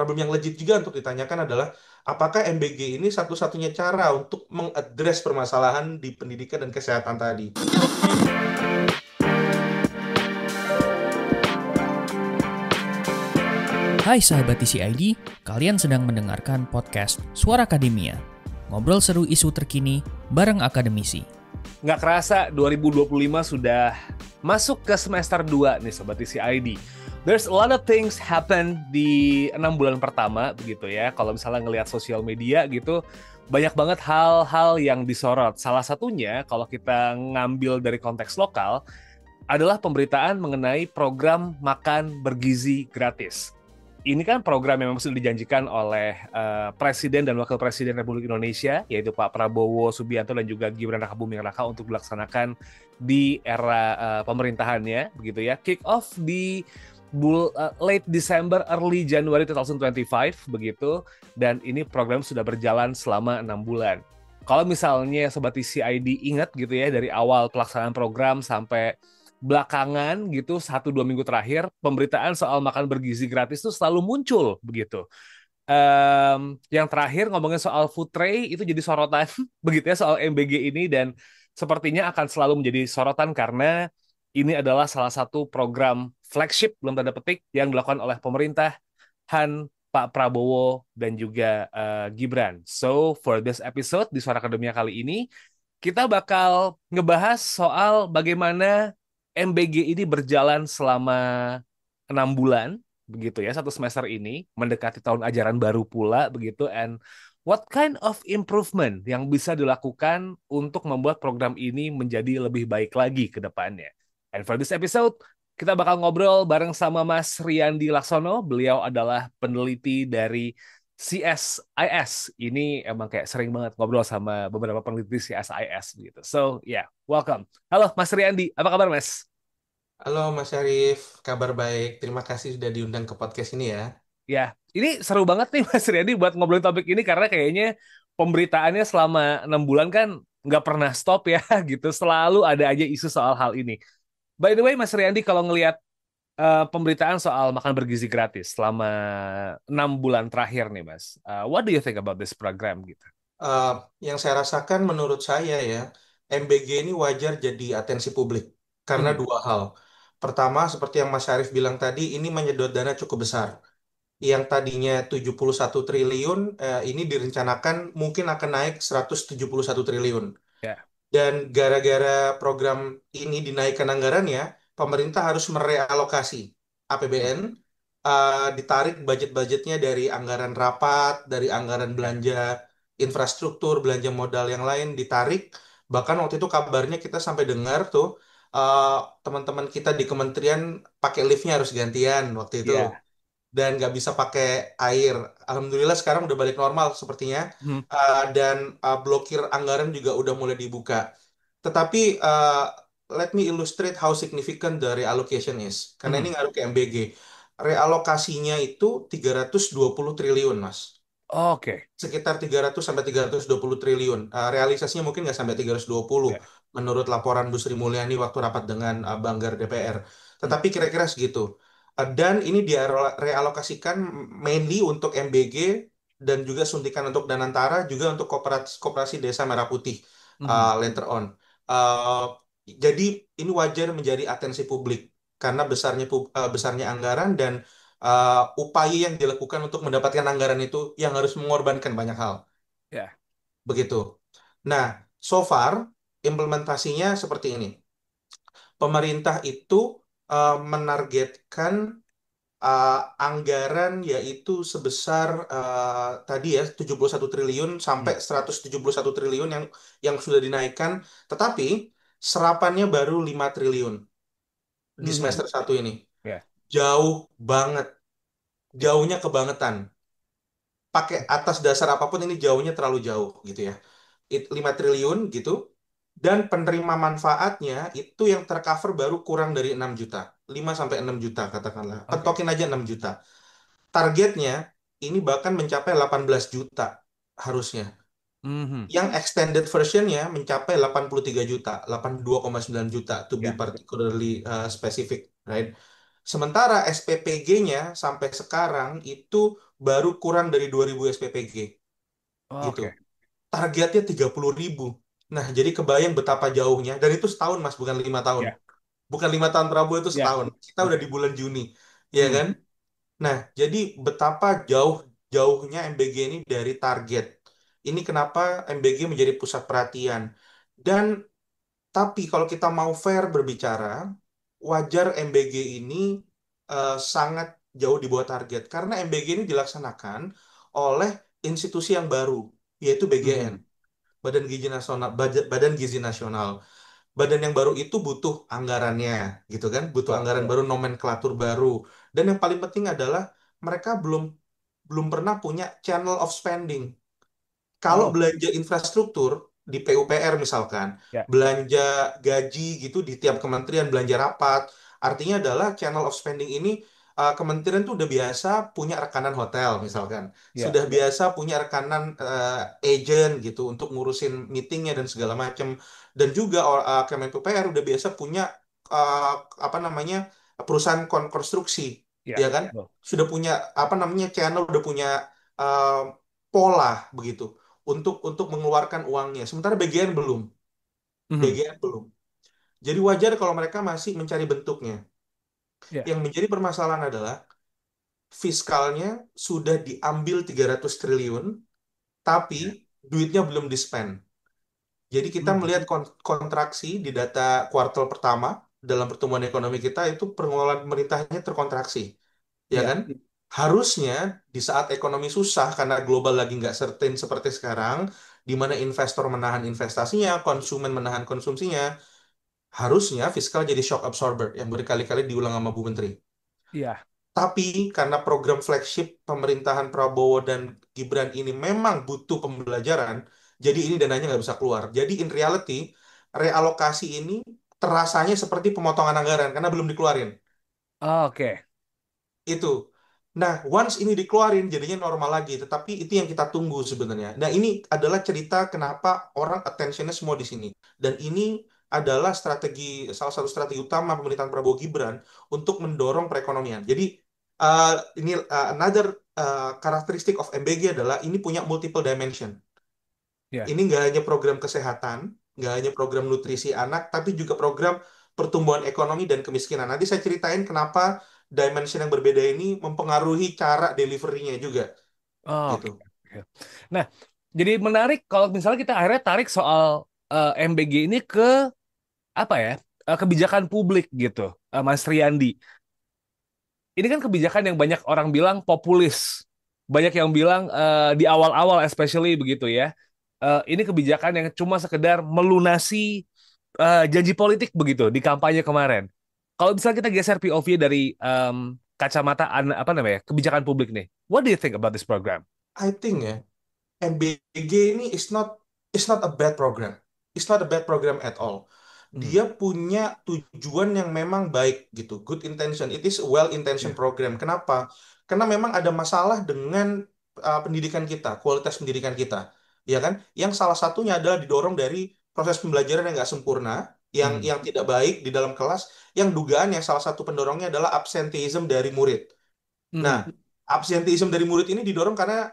problem yang legit juga untuk ditanyakan adalah apakah MBG ini satu-satunya cara untuk mengadres permasalahan di pendidikan dan kesehatan tadi. Hai sahabat TCID, kalian sedang mendengarkan podcast Suara Akademia. Ngobrol seru isu terkini bareng akademisi. Nggak kerasa 2025 sudah masuk ke semester 2 nih Sobat TCID. There's a lot of things happen di 6 bulan pertama begitu ya. Kalau misalnya ngelihat sosial media gitu, banyak banget hal-hal yang disorot. Salah satunya kalau kita ngambil dari konteks lokal adalah pemberitaan mengenai program makan bergizi gratis. Ini kan program yang memang sudah dijanjikan oleh Presiden dan Wakil Presiden Republik Indonesia, yaitu Pak Prabowo Subianto dan juga Gibran Rakabuming Raka untuk dilaksanakan di era pemerintahannya, begitu ya. Kick off di late December, early January 2025, begitu. Dan ini program sudah berjalan selama 6 bulan. Kalau misalnya Sobat TCID ingat gitu ya, dari awal pelaksanaan program sampai belakangan gitu 1-2 minggu terakhir pemberitaan soal makan bergizi gratis itu selalu muncul begitu. Yang terakhir ngomongin soal food tray itu jadi sorotan begitu ya soal MBG ini, dan sepertinya akan selalu menjadi sorotan karena ini adalah salah satu program flagship belum tanda petik yang dilakukan oleh pemerintahan Pak Prabowo dan juga Gibran. So for this episode di Suara Akademia kali ini kita bakal ngebahas soal bagaimana MBG ini berjalan selama 6 bulan, begitu ya, satu semester ini, mendekati tahun ajaran baru pula, begitu, and what kind of improvement yang bisa dilakukan untuk membuat program ini menjadi lebih baik lagi ke depannya. And for this episode, kita bakal ngobrol bareng sama Mas Riyandi Laksono, beliau adalah peneliti dari CSIS. Ini emang kayak sering banget ngobrol sama beberapa peneliti CSIS gitu. So, yeah, welcome. Halo Mas Riyandi, apa kabar Mas? Halo Mas Syarif, kabar baik. Terima kasih sudah diundang ke podcast ini ya. Ya, ini seru banget nih Mas Riyandi buat ngobrolin topik ini karena kayaknya pemberitaannya selama 6 bulan kan nggak pernah stop ya gitu. Selalu ada aja isu soal hal ini. By the way Mas Riyandi, kalau ngelihat pemberitaan soal makan bergizi gratis selama 6 bulan terakhir nih Mas, what do you think about this program gitu? Eh, yang saya rasakan menurut saya ya, MBG ini wajar jadi atensi publik karena Hmm, dua hal. Pertama, seperti yang Mas Syarif bilang tadi, ini menyedot dana cukup besar. Yang tadinya 71 triliun, ini direncanakan mungkin akan naik 171 triliun. ya, Dan gara-gara program ini dinaikkan anggarannya, pemerintah harus merealokasi hmm, APBN, ditarik budget-budgetnya dari anggaran rapat, dari anggaran ya, belanja infrastruktur, belanja modal yang lain ditarik. Bahkan waktu itu kabarnya kita sampai dengar tuh eh, teman-teman kita di kementerian pakai liftnya harus gantian waktu itu ya, dan nggak bisa pakai air. Alhamdulillah sekarang udah balik normal sepertinya. hmm, Dan blokir anggaran juga udah mulai dibuka. Tetapi let me illustrate how significant the reallocation is. Karena hmm. ini ngaruh ke MBG. Realokasinya itu 320 triliun, Mas. Oke, Sekitar 300 sampai 320 triliun. Realisasinya mungkin nggak sampai 320 ya, menurut laporan Bu Sri Mulyani waktu rapat dengan Banggar DPR. hmm, Tetapi kira-kira segitu. Dan ini dialokasikan mainly untuk MBG dan juga suntikan untuk Danantara, juga untuk koperasi, koperasi Desa Merah Putih hmm, later on. Uh, jadi ini wajar menjadi atensi publik karena besarnya anggaran dan upaya yang dilakukan untuk mendapatkan anggaran itu yang harus mengorbankan banyak hal. ya, Begitu. Nah, so far implementasinya seperti ini. Pemerintah itu menargetkan uh, anggaran yaitu sebesar tadi ya 71 triliun sampai hmm, 171 triliun yang sudah dinaikkan, tetapi serapannya baru 5 triliun di hmm, semester satu ini. ya, Jauh banget, ya, jauhnya kebangetan. Pakai atas dasar apapun ini jauhnya terlalu jauh gitu ya. 5 triliun gitu. Dan penerima manfaatnya itu yang tercover baru kurang dari 6 juta. 5 sampai 6 juta katakanlah. oke, Petokin aja 6 juta. Targetnya ini bahkan mencapai 18 juta harusnya. hmm, Yang extended versionnya mencapai 83 juta, 82,9 juta to be ya, particularly specific, right? Sementara SPPG-nya sampai sekarang itu baru kurang dari 2.000 SPPG gitu. Oke. Targetnya 30.000. Nah, jadi kebayang betapa jauhnya. Dan itu setahun, Mas, bukan 5 tahun. Ya, Bukan 5 tahun Prabowo, itu ya. setahun. Kita udah di Oke. bulan Juni, ya Hmm. kan? Nah, jadi betapa jauhnya MBG ini dari target. Ini kenapa MBG menjadi pusat perhatian. Dan tapi kalau kita mau fair berbicara, wajar MBG ini sangat jauh di bawah target. Karena MBG ini dilaksanakan oleh institusi yang baru, yaitu BGN, Mhm. Badan Gizi Nasional. Badan yang baru itu butuh anggarannya, gitu kan? Butuh Betul, anggaran betul. baru, nomenklatur baru. Dan yang paling penting adalah mereka belum belum pernah punya channel of spending. Kalau Oh, belanja infrastruktur di PUPR misalkan, ya, belanja gaji gitu di tiap kementerian, belanja rapat, artinya adalah channel of spending ini kementerian tuh udah biasa punya rekanan hotel misalkan, ya, sudah biasa punya rekanan agent gitu untuk ngurusin meetingnya dan segala macam, dan juga Kemen PUPR udah biasa punya eh, apa namanya perusahaan konstruksi, ya. ya kan? Betul. Sudah punya apa namanya channel, udah punya eh, pola begitu untuk mengeluarkan uangnya. Sementara BGN belum. Mhm. BGN belum. Jadi wajar kalau mereka masih mencari bentuknya. Ya, Yang menjadi permasalahan adalah fiskalnya sudah diambil 300 triliun, tapi ya. duitnya belum di-spend. Jadi kita Mhm. melihat kontraksi di data kuartal pertama dalam pertumbuhan ekonomi kita itu pengelolaan pemerintahnya terkontraksi. Ya Ya. kan? Harusnya di saat ekonomi susah karena global lagi nggak certain seperti sekarang, di mana investor menahan investasinya, konsumen menahan konsumsinya, harusnya fiskal jadi shock absorber yang berkali-kali diulang sama Bu Menteri. Iya. Tapi karena program flagship pemerintahan Prabowo dan Gibran ini memang butuh pembelajaran, jadi ini dananya nggak bisa keluar. Jadi in reality, realokasi ini terasanya seperti pemotongan anggaran karena belum dikeluarin. Oke. Itu. Nah, once ini dikeluarin jadinya normal lagi. Tetapi itu yang kita tunggu sebenarnya. Nah, ini adalah cerita kenapa orang attentionnya semua di sini. Dan ini adalah salah satu strategi utama pemerintahan Prabowo Gibran untuk mendorong perekonomian. Jadi, uh, ini another karakteristik of MBG adalah ini punya multiple dimension. Ya. Ini nggak hanya program kesehatan, nggak hanya program nutrisi anak, tapi juga program pertumbuhan ekonomi dan kemiskinan. Nanti saya ceritain kenapa dimension yang berbeda ini mempengaruhi cara deliverynya juga, gitu. Oke. Oke. Nah, jadi menarik kalau misalnya kita akhirnya tarik soal MBG ini ke apa ya? Kebijakan publik gitu, Mas Riyandi. Ini kan kebijakan yang banyak orang bilang populis. Banyak yang bilang di awal-awal especially begitu ya. Ini kebijakan yang cuma sekedar melunasi janji politik begitu di kampanye kemarin. Kalau misalnya kita geser POV dari kacamata apa namanya kebijakan publik nih, what do you think about this program? I think ya, MBG ini is not a bad program. It's not a bad program at all. Hmm. Dia punya tujuan yang memang baik gitu, good intention. It is a well-intentioned Ya. program. Kenapa? Karena memang ada masalah dengan pendidikan kita, kualitas pendidikan kita, ya kan? Yang salah satunya adalah didorong dari proses pembelajaran yang nggak sempurna, Hmm. yang tidak baik di dalam kelas, yang dugaannya salah satu pendorongnya adalah absenteeism dari murid. Nah, Mhm. absenteeism dari murid ini didorong karena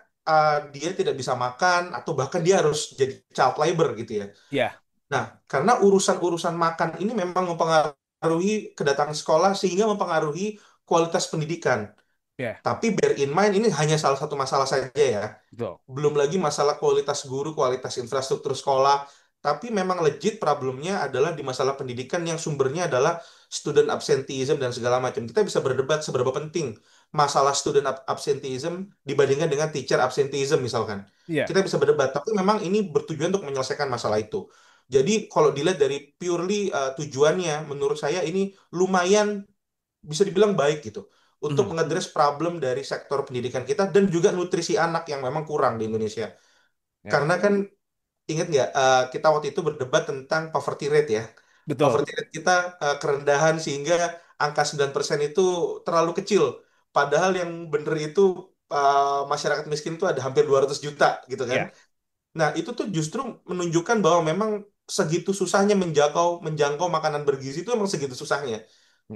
dia tidak bisa makan atau bahkan dia harus jadi child labor gitu ya. Ya, Nah, karena urusan-urusan makan ini memang mempengaruhi kedatangan sekolah sehingga mempengaruhi kualitas pendidikan. ya, Tapi bear in mind ini hanya salah satu masalah saja ya. betul. Belum lagi masalah kualitas guru, kualitas infrastruktur sekolah. Tapi memang legit problemnya adalah di masalah pendidikan yang sumbernya adalah student absenteeism dan segala macam. Kita bisa berdebat seberapa penting masalah student absenteeism dibandingkan dengan teacher absenteeism misalkan. Iya. Kita bisa berdebat, tapi memang ini bertujuan untuk menyelesaikan masalah itu. Jadi kalau dilihat dari purely tujuannya, menurut saya ini lumayan bisa dibilang baik gitu untuk Mhm. mengadres problem dari sektor pendidikan kita dan juga nutrisi anak yang memang kurang di Indonesia. Ya, Karena kan ingat nggak kita waktu itu berdebat tentang poverty rate ya. betul. Poverty rate kita kerendahan sehingga angka 9% itu terlalu kecil. Padahal yang bener itu masyarakat miskin itu ada hampir 200 juta gitu kan. Ya, Nah, itu tuh justru menunjukkan bahwa memang segitu susahnya menjangkau menjangkau makanan bergizi itu memang segitu susahnya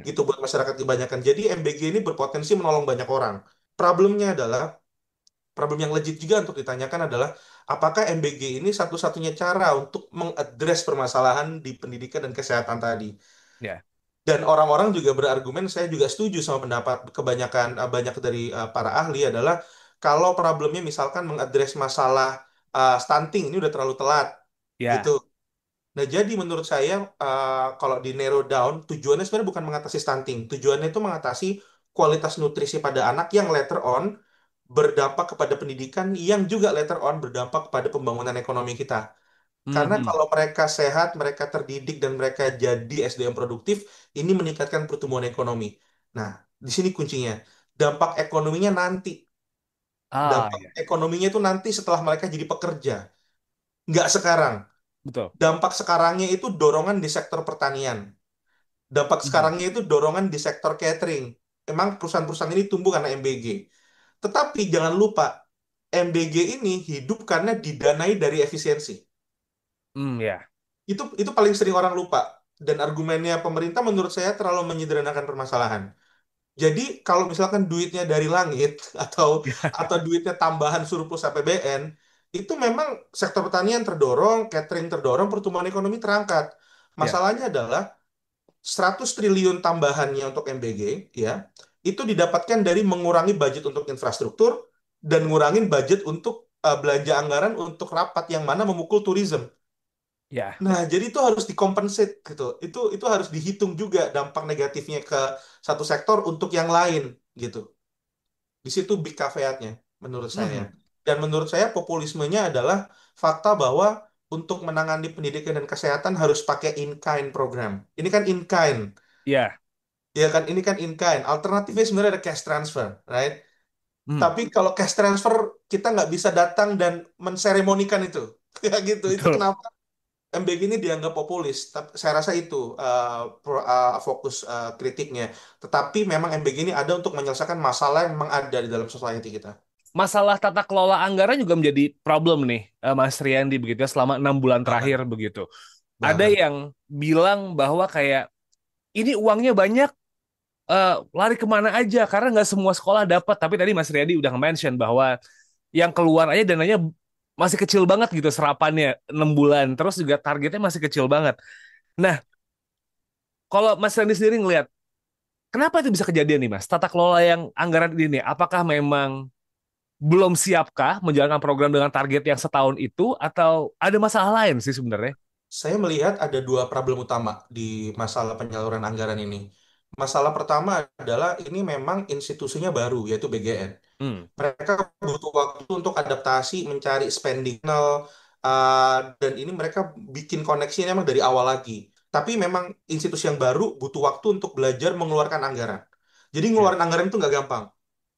gitu buat masyarakat kebanyakan. Jadi MBG ini berpotensi menolong banyak orang. Problemnya adalah, problem yang legit juga untuk ditanyakan adalah apakah MBG ini satu-satunya cara untuk mengadres permasalahan di pendidikan dan kesehatan tadi. Ya. Dan orang-orang juga berargumen, saya juga setuju sama pendapat kebanyakan banyak dari para ahli adalah kalau problemnya misalkan mengadres masalah stunting ini udah terlalu telat gitu. Ya. Nah, jadi menurut saya kalau di narrow down, tujuannya sebenarnya bukan mengatasi stunting. Tujuannya itu mengatasi kualitas nutrisi pada anak yang later on berdampak kepada pendidikan, yang juga later on berdampak kepada pembangunan ekonomi kita. Karena Mhm. kalau mereka sehat, mereka terdidik, dan mereka jadi SDM produktif, ini meningkatkan pertumbuhan ekonomi. Nah, di sini kuncinya. Dampak ekonominya nanti. Ah, Dampak ya. ekonominya itu nanti setelah mereka jadi pekerja. Nggak sekarang. Betul. Dampak sekarangnya itu dorongan di sektor pertanian. Dampak Mhm. sekarangnya itu dorongan di sektor catering. Emang perusahaan-perusahaan ini tumbuh karena MBG. Tetapi jangan lupa, MBG ini hidup karena didanai dari efisiensi. Ya. Itu paling sering orang lupa. Dan argumennya pemerintah menurut saya terlalu menyederhanakan permasalahan. Jadi kalau misalkan duitnya dari langit atau duitnya tambahan surplus APBN, itu memang sektor pertanian terdorong, catering terdorong, pertumbuhan ekonomi terangkat. Ya. Masalahnya adalah 100 triliun tambahannya untuk MBG, ya, itu didapatkan dari mengurangi budget untuk infrastruktur dan ngurangin budget untuk belanja anggaran untuk rapat yang mana memukul tourism. Ya. Nah, jadi itu harus dikompensate gitu. Itu harus dihitung juga dampak negatifnya ke satu sektor untuk yang lain gitu. Di situ big caveatnya menurut saya. Mhm. Dan menurut saya populismenya adalah fakta bahwa untuk menangani pendidikan dan kesehatan harus pakai in-kind program. Ini kan in-kind. Ya. Ya kan, ini kan in-kind. Alternatifnya sebenarnya ada cash transfer, right? Hmm. Tapi kalau cash transfer kita nggak bisa datang dan menseremonikan itu. Ya gitu. Itu Betul. kenapa MBG ini dianggap populis. Tapi saya rasa itu fokus kritiknya. Tetapi memang MBG ini ada untuk menyelesaikan masalah yang memang ada di dalam society kita. Masalah tata kelola anggaran juga menjadi problem nih, Mas Riyandi begitu ya, selama 6 bulan terakhir Banget, begitu. Ada banget. yang bilang bahwa kayak ini uangnya banyak, lari kemana aja karena nggak semua sekolah dapat. Tapi tadi Mas Riyadi udah mention bahwa yang keluar aja dananya masih kecil banget gitu serapannya 6 bulan. Terus juga targetnya masih kecil banget. Nah, kalau Mas Riyadi sendiri ngelihat, kenapa itu bisa kejadian nih Mas? Tata kelola yang anggaran ini, apakah memang belum siapkah menjalankan program dengan target yang setahun itu atau ada masalah lain sih sebenarnya? Saya melihat ada dua problem utama di masalah penyaluran anggaran ini. Masalah pertama adalah ini memang institusinya baru, yaitu BGN. Hmm, Mereka butuh waktu untuk adaptasi, mencari spending, dan ini mereka bikin koneksinya memang dari awal lagi. Tapi memang institusi yang baru butuh waktu untuk belajar mengeluarkan anggaran. Jadi ya, ngeluarin anggaran itu nggak gampang.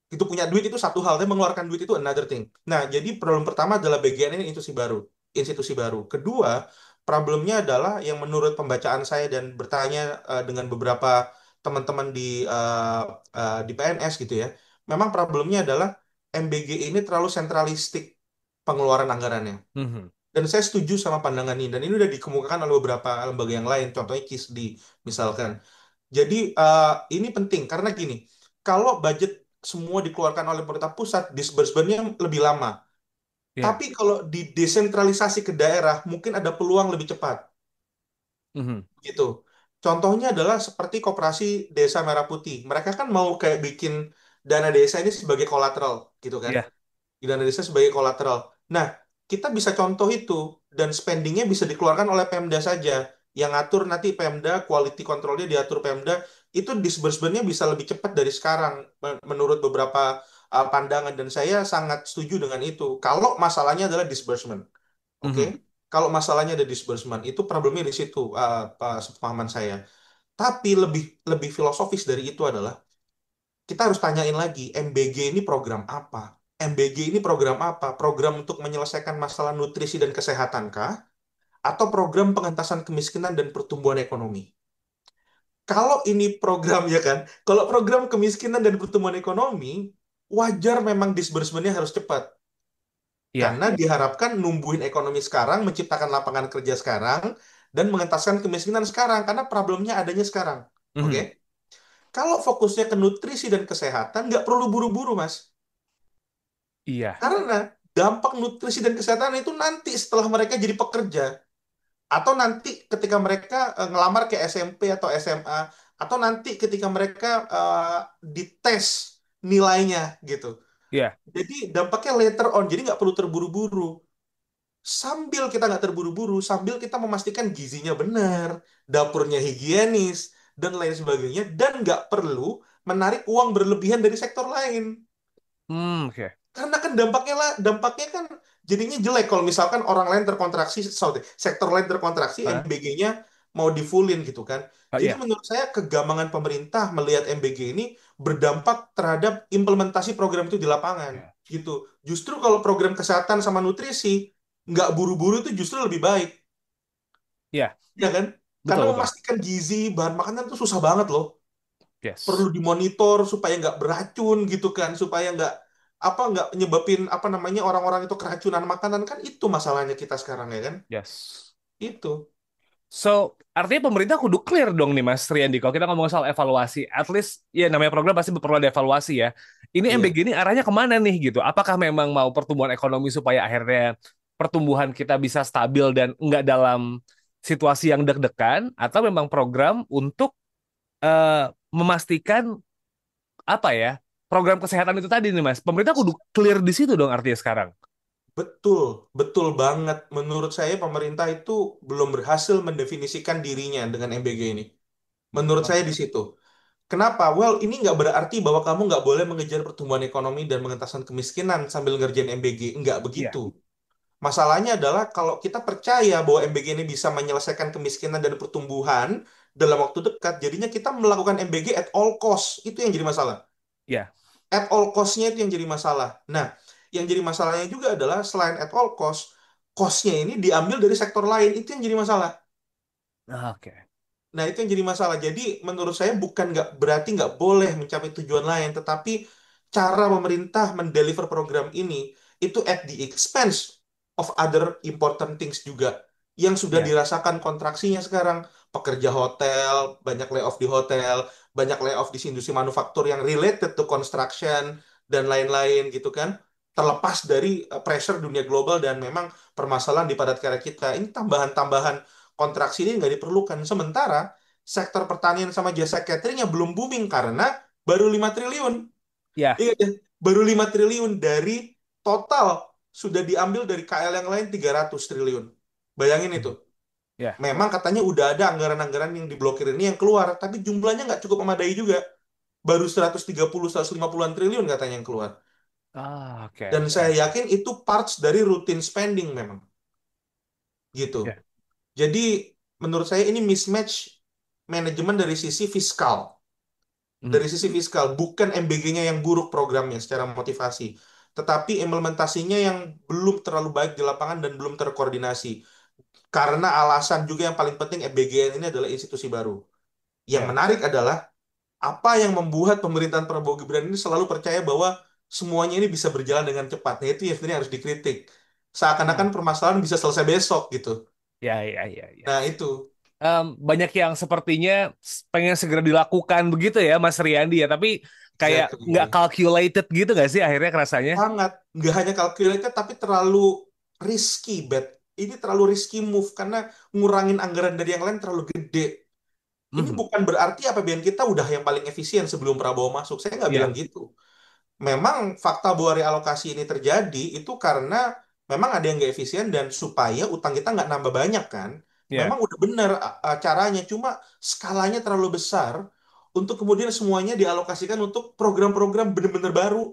Itu punya duit itu satu hal, tapi mengeluarkan duit itu another thing. Nah, jadi problem pertama adalah BGN ini institusi baru, institusi baru. Kedua, problemnya adalah yang menurut pembacaan saya dan bertanya dengan beberapa teman-teman di PNS gitu ya. Memang problemnya adalah MBG ini terlalu sentralistik pengeluaran anggarannya. mhm, Dan saya setuju sama pandangan ini. Dan ini udah dikemukakan oleh beberapa lembaga yang lain, contohnya KISDI misalkan. Jadi ini penting karena gini, kalau budget semua dikeluarkan oleh pemerintah pusat, disbursementnya lebih lama. ya, Tapi kalau didesentralisasi ke daerah, mungkin ada peluang lebih cepat. mhm, Gitu. Contohnya adalah seperti Koperasi Desa Merah Putih. Mereka kan mau kayak bikin dana desa ini sebagai kolateral, gitu kan? ya, Di dana desa sebagai kolateral. Nah, kita bisa contoh itu dan spendingnya bisa dikeluarkan oleh Pemda saja. Yang ngatur nanti Pemda, quality controlnya diatur Pemda, itu disbursementnya bisa lebih cepat dari sekarang menurut beberapa pandangan dan saya sangat setuju dengan itu. Kalau masalahnya adalah disbursement, oke? mhm, Kalau masalahnya ada disbursement, itu problemnya di situ, sepemahaman saya. Tapi lebih lebih filosofis dari itu adalah kita harus tanyain lagi, MBG ini program apa? MBG ini program apa? Program untuk menyelesaikan masalah nutrisi dan kesehatan kah? Atau program pengentasan kemiskinan dan pertumbuhan ekonomi? Kalau ini program ya kan, kalau program kemiskinan dan pertumbuhan ekonomi, wajar memang disbursementnya harus cepat. ya, Karena diharapkan numbuhin ekonomi sekarang, menciptakan lapangan kerja sekarang, dan mengentaskan kemiskinan sekarang. Karena problemnya adanya sekarang. Oke? mhm, Kalau fokusnya ke nutrisi dan kesehatan, nggak perlu buru-buru, Mas. Iya, Karena dampak nutrisi dan kesehatan itu nanti setelah mereka jadi pekerja, atau nanti ketika mereka ngelamar ke SMP atau SMA, atau nanti ketika mereka dites nilainya gitu. iya. Jadi dampaknya later on, jadi nggak perlu terburu-buru. Sambil kita nggak terburu-buru, sambil kita memastikan gizinya benar, dapurnya higienis, dan lain sebagainya, dan nggak perlu menarik uang berlebihan dari sektor lain. Oke. Karena kan dampaknya kan jadinya jelek kalau misalkan orang lain terkontraksi, sorry, sektor lain terkontraksi, Hah? MBG-nya mau di-fullin gitu kan. Oh, Jadi iya. menurut saya kegamangan pemerintah melihat MBG ini berdampak terhadap implementasi program itu di lapangan Iya. gitu. Justru kalau program kesehatan sama nutrisi nggak buru-buru itu justru lebih baik, Iya, ya kan? Karena betul betul. memastikan gizi bahan makanan itu susah banget loh. Perlu Yes. dimonitor supaya nggak beracun gitu kan, supaya nggak nyebabin apa namanya orang-orang itu keracunan makanan kan itu masalahnya kita sekarang ya kan. Yes. Itu So, artinya pemerintah kudu clear dong nih Mas Riyandi. Kalau kita ngomong soal evaluasi, at least ya namanya program pasti perlu ada evaluasi ya. Ini MBG iya. ini arahnya kemana nih gitu? Apakah memang mau pertumbuhan ekonomi supaya akhirnya pertumbuhan kita bisa stabil dan nggak dalam situasi yang deg-degan, atau memang program untuk memastikan apa ya, program kesehatan itu tadi nih Mas? Pemerintah kudu clear di situ dong artinya sekarang. Betul, betul banget. Menurut saya pemerintah itu belum berhasil mendefinisikan dirinya dengan MBG ini. Menurut saya di Oke. situ. Kenapa? Well, ini nggak berarti bahwa kamu nggak boleh mengejar pertumbuhan ekonomi dan pengentasan kemiskinan sambil ngerjain MBG. Nggak begitu. Iya, Masalahnya adalah kalau kita percaya bahwa MBG ini bisa menyelesaikan kemiskinan dan pertumbuhan dalam waktu dekat, jadinya kita melakukan MBG at all cost. Itu yang jadi masalah. iya. At all cost-nya itu yang jadi masalah. Nah, yang jadi masalahnya juga adalah selain at all cost, cost-nya ini diambil dari sektor lain. Itu yang jadi masalah. Oke. Nah, itu yang jadi masalah. Jadi, menurut saya bukan nggak berarti nggak boleh mencapai tujuan lain, tetapi cara pemerintah mendeliver program ini itu at the expense of other important things juga yang sudah Iya, dirasakan kontraksinya sekarang. Pekerja hotel, banyak layoff di hotel, banyak layoff di industri manufaktur yang related to construction dan lain-lain gitu kan. Terlepas dari pressure dunia global dan memang permasalahan di padat karya kita, ini tambahan-tambahan kontraksi ini nggak diperlukan. Sementara sektor pertanian sama jasa cateringnya belum booming karena baru 5 triliun. iya. Iya, deh, baru 5 triliun dari total sudah diambil dari KL yang lain 300 triliun. Bayangin itu. Iya. Memang katanya udah ada anggaran-anggaran yang diblokir ini yang keluar, tapi jumlahnya nggak cukup memadai juga. Baru 130-150-an triliun katanya yang keluar. Oke, Dan oke, saya oke. yakin itu parts dari routine spending memang. Gitu. Ya. Jadi menurut saya ini mismatch manajemen dari sisi fiskal. Hmm. Dari sisi fiskal, bukan MBG-nya yang buruk programnya secara motivasi, tetapi implementasinya yang belum terlalu baik di lapangan dan belum terkoordinasi. Karena alasan juga yang paling penting MBG ini adalah institusi baru. Yang Ya. menarik adalah apa yang membuat pemerintahan Prabowo Gibran ini selalu percaya bahwa semuanya ini bisa berjalan dengan cepat. Nah, itu yang sebenarnya harus dikritik. Hmm. Seakan-akan permasalahan bisa selesai besok gitu. Ya, ya, ya, ya. Nah, itu. Banyak yang sepertinya pengen segera dilakukan begitu ya, Mas Riyandi ya. Tapi kayak nggak Exactly. calculated gitu nggak sih akhirnya rasanya? Sangat. Nggak hanya calculated, tapi terlalu risky bet. Ini terlalu risky move karena ngurangin anggaran dari yang lain terlalu gede. Ini Mhm. bukan berarti APBN kita udah yang paling efisien sebelum Prabowo masuk. Saya nggak bilang Ya, gitu. Memang fakta bahwa realokasi ini terjadi itu karena memang ada yang nggak efisien dan supaya utang kita nggak nambah banyak kan. ya, Memang udah benar caranya, cuma skalanya terlalu besar untuk kemudian semuanya dialokasikan untuk program-program benar-benar baru.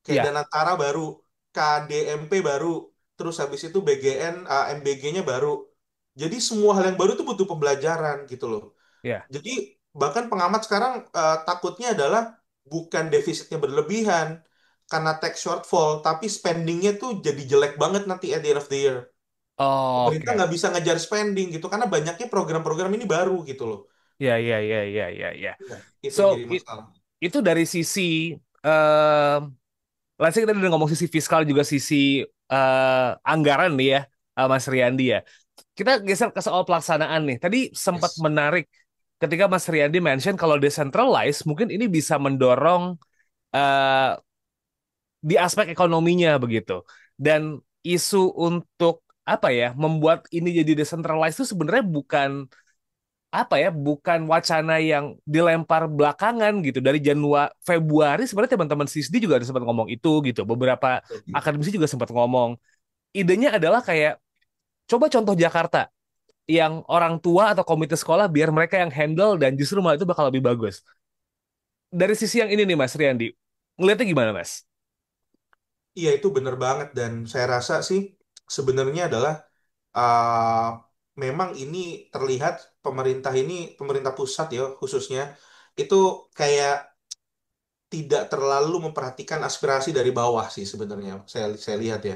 Kayak ya, Danantara baru, KDMP baru, terus habis itu BGN, MBG-nya baru. Jadi semua hal yang baru itu butuh pembelajaran gitu loh. ya, Jadi bahkan pengamat sekarang takutnya adalah bukan defisitnya berlebihan karena tax shortfall, tapi spendingnya tuh jadi jelek banget nanti at the end of the year. Pemerintah Oke. nggak bisa ngejar spending gitu karena banyaknya program-program ini baru gitu loh. Ya, ya, ya, ya, ya, ya. Iya, itu So, yang jadi masalah. itu dari sisi eh let's say kita udah ngomong sisi fiskal juga sisi anggaran nih ya, Mas Riyandi ya. Kita geser ke soal pelaksanaan nih. Tadi sempat Yes. menarik. ketika Mas Riyandi mention kalau decentralized mungkin ini bisa mendorong eh, di aspek ekonominya begitu. Dan isu untuk apa ya, membuat ini jadi decentralized itu sebenarnya bukan apa ya, bukan wacana yang dilempar belakangan gitu. Dari Januari Februari sebenarnya teman-teman CISD juga ada sempat ngomong itu gitu. Beberapa akademisi juga sempat ngomong. Idenya adalah kayak coba contoh Jakarta yang orang tua atau komite sekolah biar mereka yang handle dan justru malah itu bakal lebih bagus. Dari sisi yang ini nih Mas Riyandi, ngeliatnya gimana Mas? Iya itu bener banget dan saya rasa sih sebenarnya adalah uh, memang ini terlihat pemerintah pusat ya khususnya itu kayak tidak terlalu memperhatikan aspirasi dari bawah sih sebenarnya saya lihat ya.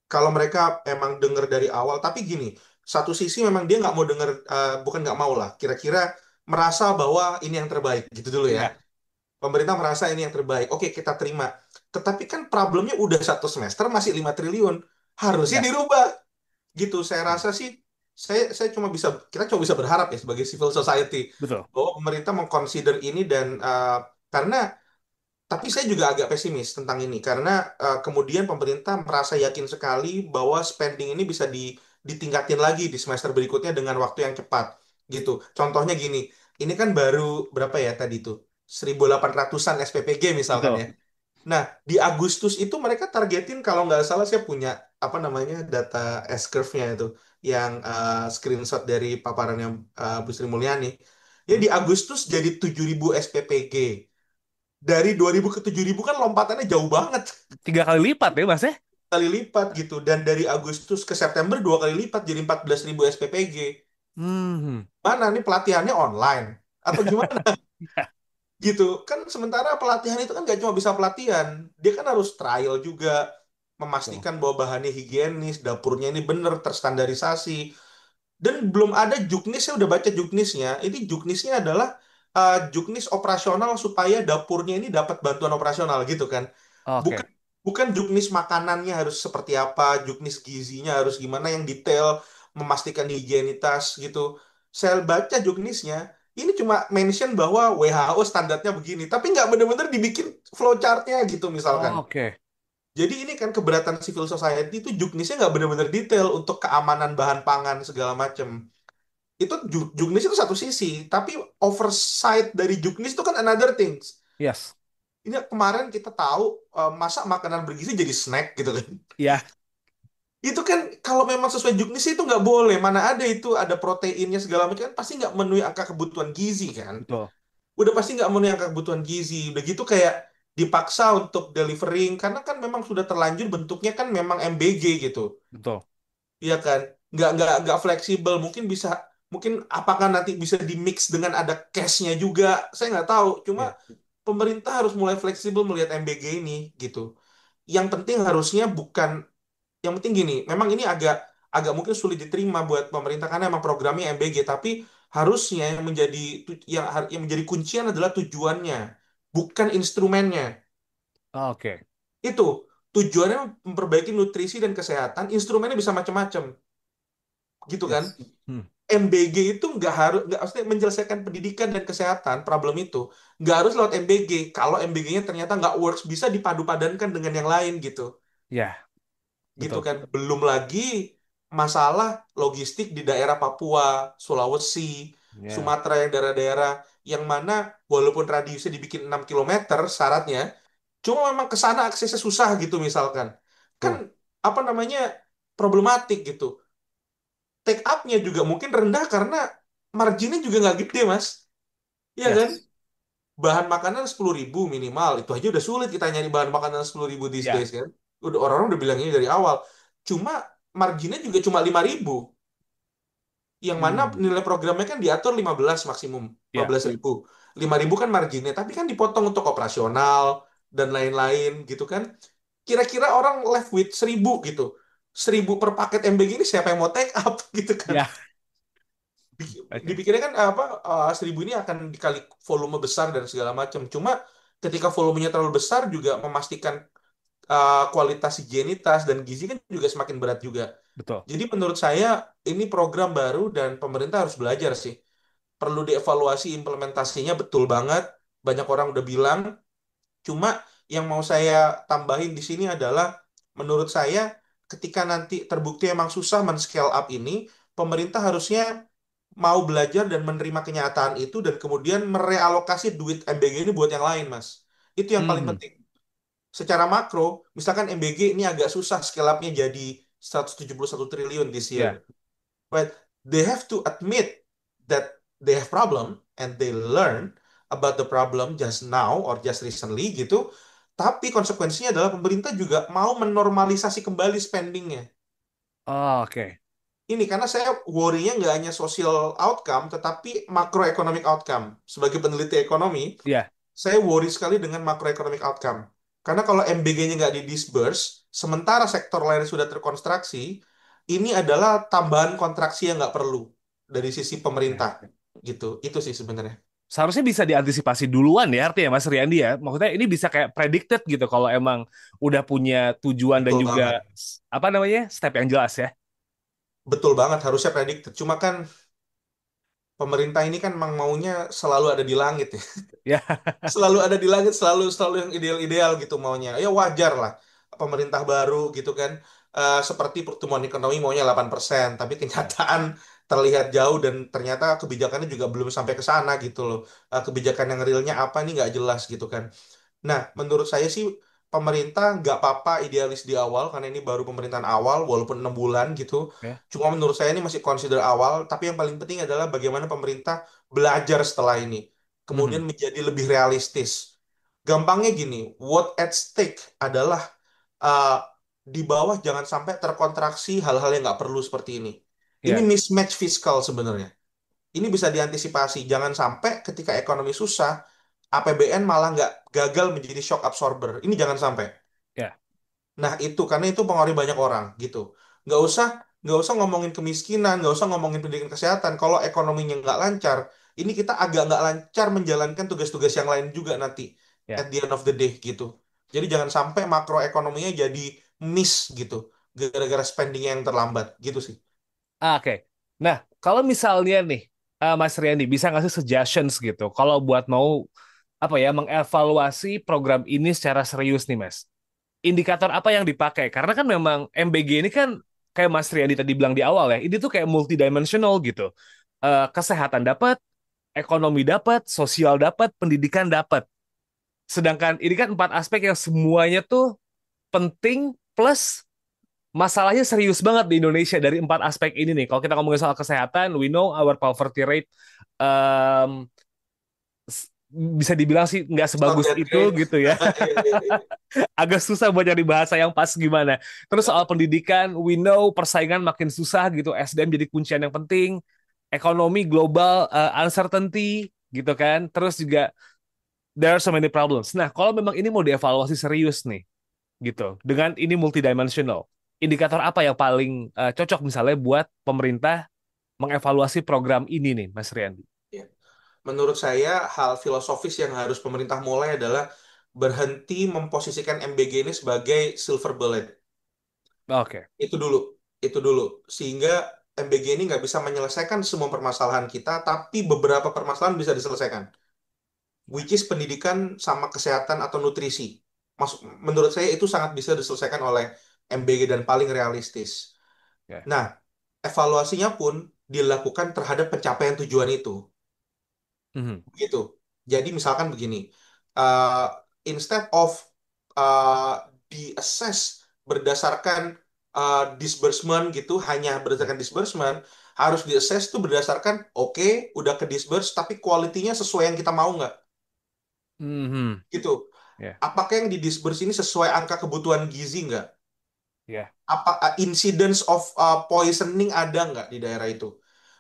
Kalau mereka emang dengar dari awal, tapi gini, satu sisi memang dia nggak mau dengar, bukan nggak mau lah, kira-kira merasa bahwa ini yang terbaik gitu dulu ya. Iya, Pemerintah merasa ini yang terbaik. Oke, kita terima. Tetapi kan problemnya udah satu semester masih 5 triliun. Harusnya iya, dirubah. Gitu. Saya rasa sih, saya kita cuma bisa berharap ya sebagai civil society betul. bahwa pemerintah mengconsider ini dan karena tapi saya juga agak pesimis tentang ini karena kemudian pemerintah merasa yakin sekali bahwa spending ini bisa ditingkatin lagi di semester berikutnya dengan waktu yang cepat gitu. Contohnya gini, ini kan baru berapa ya tadi tuh 1.800-an SPPG misalkan ya. Betul. Nah, di Agustus itu mereka targetin kalau nggak salah saya punya apa namanya data S-curve-nya itu yang screenshot dari paparannya Bu Sri Mulyani. Ya Hmm? di Agustus jadi 7.000 SPPG. Dari 2.000 ke 7.000 kan lompatannya jauh banget. 3 kali lipat ya Mas ya? Kali lipat gitu. Dan dari Agustus ke September 2 kali lipat jadi 14.000 SPPG. Hmm. Mana nih pelatihannya online? Atau gimana? Gitu kan sementara pelatihan itu kan gak cuma bisa pelatihan, dia kan harus trial juga, Betul. memastikan bahwa bahannya higienis, dapurnya ini bener terstandarisasi, dan belum ada juknis. Saya udah baca juknisnya, ini juknisnya adalah juknis operasional supaya dapurnya ini dapat bantuan operasional gitu kan, bukan Oke. bukan juknis makanannya harus seperti apa, juknis gizinya harus gimana yang detail, memastikan higienitas gitu. Saya baca juknisnya, ini cuma mention bahwa WHO standarnya begini, tapi nggak bener-bener dibikin flowchartnya gitu misalkan. Oke. Jadi ini kan keberatan civil society itu juknisnya nggak bener-bener detail untuk keamanan bahan pangan segala macam. Itu juknis itu satu sisi, tapi oversight dari juknis itu kan another things. Yes. Ini kemarin kita tahu masa makanan bergizi jadi snack gitu kan. Ya, Itu kan kalau memang sesuai juknis itu nggak boleh. Mana ada itu ada proteinnya segala macam kan pasti nggak memenuhi angka kebutuhan gizi kan. betul. Udah pasti nggak memenuhi angka kebutuhan gizi. Udah gitu kayak dipaksa untuk delivering karena kan memang sudah terlanjur bentuknya kan memang MBG gitu. Betul. Iya kan? Nggak fleksibel. Mungkin apakah nanti bisa di mix dengan ada cash-nya juga? Saya nggak tahu. Cuma Ya. pemerintah harus mulai fleksibel melihat MBG ini gitu. Yang penting harusnya bukan, yang penting gini, memang ini agak agak mungkin sulit diterima buat pemerintah karena emang programnya MBG, tapi harusnya yang menjadi kuncian adalah tujuannya, bukan instrumennya. Oke. Itu tujuannya memperbaiki nutrisi dan kesehatan, instrumennya bisa macam-macam, gitu kan? Yes. Hmm. MBG itu nggak maksudnya menyelesaikan pendidikan dan kesehatan problem itu nggak harus lewat MBG. Kalau MBG-nya ternyata nggak works bisa dipadu-padankan dengan yang lain gitu, Ya, gitu betul. kan. Belum lagi masalah logistik di daerah Papua, Sulawesi, Ya. Sumatera, yang daerah-daerah yang mana walaupun radiusnya dibikin 6 kilometer syaratnya, cuma memang ke sana aksesnya susah gitu misalkan. Kan Betul. apa namanya problematik gitu. Take up-nya juga mungkin rendah karena marginnya juga nggak gede, Mas. Iya kan? Yes. Bahan makanan 10.000 minimal. Itu aja udah sulit kita nyari bahan makanan 10.000 these Ya. days kan. Udah orang-orang udah bilang ini dari awal. Cuma marginnya juga cuma 5.000. Yang mana Hmm. nilai programnya kan diatur 15 maksimum. lima Ya. belas ribu 5.000 kan marginnya. Tapi kan dipotong untuk operasional dan lain-lain gitu kan. Kira-kira orang left with 1.000 gitu. 1.000 per paket MBG ini siapa yang mau take up gitu kan. Ya. Oke. Dipikirnya kan apa 1.000 ini akan dikali volume besar dan segala macam. Cuma ketika volumenya terlalu besar juga memastikan kualitas higienitas dan gizi kan juga semakin berat juga. Betul. Jadi menurut saya ini program baru dan pemerintah harus belajar sih. perlu dievaluasi implementasinya betul banget. Banyak orang udah bilang. Cuma yang mau saya tambahin di sini adalah menurut saya ketika nanti terbukti emang susah men-scale up ini, pemerintah harusnya mau belajar dan menerima kenyataan itu dan kemudian merealokasi duit MBG ini buat yang lain, Mas. Itu yang paling Mhm. penting. Secara makro, misalkan MBG ini agak susah scale up-nya jadi 171 triliun this year. Ya. But they have to admit that they have problem and they learn about the problem just now or just recently gitu. Tapi konsekuensinya adalah pemerintah juga mau menormalisasi kembali spendingnya. Oh, oke. Ini karena saya worry-nya nggak hanya social outcome, tetapi macroeconomic outcome. Sebagai peneliti ekonomi, Ya. saya worry sekali dengan macroeconomic outcome. Karena kalau MBG-nya nggak di-disburse, sementara sektor lain sudah terkonstruksi, ini adalah tambahan kontraksi yang nggak perlu dari sisi Ya. pemerintah. Gitu. Itu sih sebenarnya. Seharusnya bisa diantisipasi duluan ya artinya Mas Riyandi ya. Maksudnya ini bisa kayak predicted gitu kalau emang udah punya tujuan dan Betul juga banget. apa namanya step yang jelas ya. Betul banget, harusnya predicted. Cuma kan pemerintah ini kan memang maunya selalu ada di langit ya. Ya. Selalu ada di langit, selalu selalu yang ideal-ideal gitu maunya. Ya wajar lah pemerintah baru gitu kan. Seperti pertumbuhan ekonomi maunya 8%, tapi kenyataan terlihat jauh dan ternyata kebijakannya juga belum sampai ke sana gitu loh. Kebijakan yang realnya apa nih nggak jelas gitu kan. Nah, menurut saya sih pemerintah nggak apa-apa idealis di awal karena ini baru pemerintahan awal walaupun 6 bulan gitu. Ya. Cuma menurut saya ini masih consider awal, tapi yang paling penting adalah bagaimana pemerintah belajar setelah ini, kemudian Mhm. menjadi lebih realistis. Gampangnya gini, what at stake adalah uh, di bawah jangan sampai terkontraksi hal-hal yang nggak perlu seperti ini. Ini Ya. mismatch fiskal sebenarnya. Ini bisa diantisipasi. Jangan sampai ketika ekonomi susah, APBN malah nggak gagal menjadi shock absorber. Ini jangan sampai. Ya. Nah itu karena itu pengaruh banyak orang gitu. Nggak usah nggak usah ngomongin kemiskinan, nggak usah ngomongin pendidikan kesehatan. Kalau ekonominya nggak lancar, ini kita agak nggak lancar menjalankan tugas-tugas yang lain juga nanti at Ya. the end of the day gitu. Jadi jangan sampai makroekonominya jadi miss gitu, gara-gara spending yang terlambat gitu sih. Oke. Nah, kalau misalnya nih Mas Riyandi bisa ngasih suggestions gitu kalau buat mau apa ya mengevaluasi program ini secara serius nih Mas. Indikator apa yang dipakai? Karena kan memang MBG ini kan kayak Mas Riyandi tadi bilang di awal ya, ini tuh kayak multidimensional gitu. Kesehatan dapat, ekonomi dapat, sosial dapat, pendidikan dapat. Sedangkan ini kan empat aspek yang semuanya tuh penting plus masalahnya serius banget di Indonesia dari empat aspek ini nih. Kalau kita ngomongin soal kesehatan, we know our poverty rate um, bisa dibilang sih nggak It's not sebagus that itu great. gitu ya. Iya, iya, iya. Agak susah buat nyari bahasa yang pas gimana. Terus soal pendidikan, we know persaingan makin susah gitu. SDM jadi kuncian yang penting. Ekonomi global uncertainty gitu kan. Terus juga there are so many problems. Nah, kalau memang ini mau dievaluasi serius nih gitu. Dengan ini multidimensional. Indikator apa yang paling cocok misalnya buat pemerintah mengevaluasi program ini nih, Mas Riyandi? Iya. Menurut saya, hal filosofis yang harus pemerintah mulai adalah berhenti memposisikan MBG ini sebagai silver bullet. Oke. Itu dulu, itu dulu. Sehingga MBG ini nggak bisa menyelesaikan semua permasalahan kita, tapi beberapa permasalahan bisa diselesaikan. Which is pendidikan sama kesehatan atau nutrisi. Menurut saya itu sangat bisa diselesaikan oleh MBG dan paling realistis. Ya. Nah, evaluasinya pun dilakukan terhadap pencapaian tujuan itu. Mhm. Gitu. Jadi misalkan begini, uh, instead of di-assess berdasarkan disbursement gitu, hanya Ya. berdasarkan disbursement, harus di-assess tuh berdasarkan, oke, udah ke disburse, tapi kualitinya sesuai yang kita mau nggak? Mhm. Gitu. Ya. Apakah yang di-disburse ini sesuai angka kebutuhan gizi nggak? Ya. Apa incidence of poisoning ada nggak di daerah itu?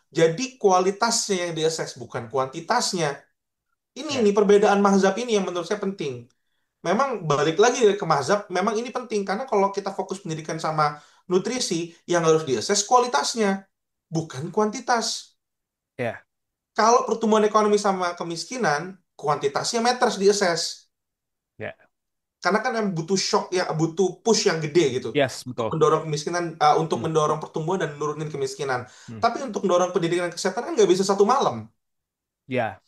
Jadi kualitasnya yang di-assess, bukan kuantitasnya. Ini Ya. nih perbedaan mazhab ini yang menurut saya penting. Memang balik lagi ke mazhab, memang ini penting karena kalau kita fokus pendidikan sama nutrisi, yang harus diakses kualitasnya, bukan kuantitas. Ya. Kalau pertumbuhan ekonomi sama kemiskinan, kuantitasnya matters diakses. Ya. Karena kan yang butuh shock ya, butuh push yang gede gitu Yes, untuk betul. mendorong kemiskinan, untuk Hmm. mendorong pertumbuhan dan menurunin kemiskinan. Hmm. Tapi untuk mendorong pendidikan dan kesehatan kan nggak bisa satu malam. Ya,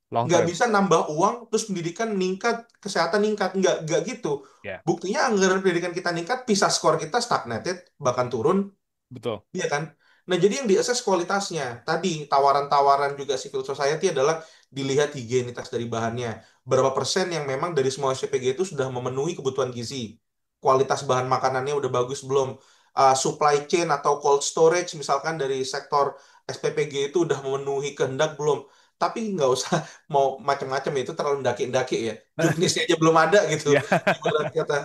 long Nggak term. bisa nambah uang terus pendidikan meningkat, kesehatan meningkat, nggak gitu. Ya, Buktinya anggaran pendidikan kita meningkat, PISA skor kita stagnated bahkan turun. betul. Iya kan? Nah, jadi yang diakses kualitasnya. Tadi tawaran-tawaran juga civil society adalah dilihat higienitas dari bahannya. Berapa persen yang memang dari semua SPPG itu sudah memenuhi kebutuhan gizi. Kualitas bahan makanannya udah bagus belum? Supply chain atau cold storage misalkan dari sektor SPPG itu udah memenuhi kehendak belum? Tapi nggak usah mau macam-macam ya, itu terlalu ndaki-ndaki ya. Juknisnya aja belum ada gitu. Ya, Ibarat kata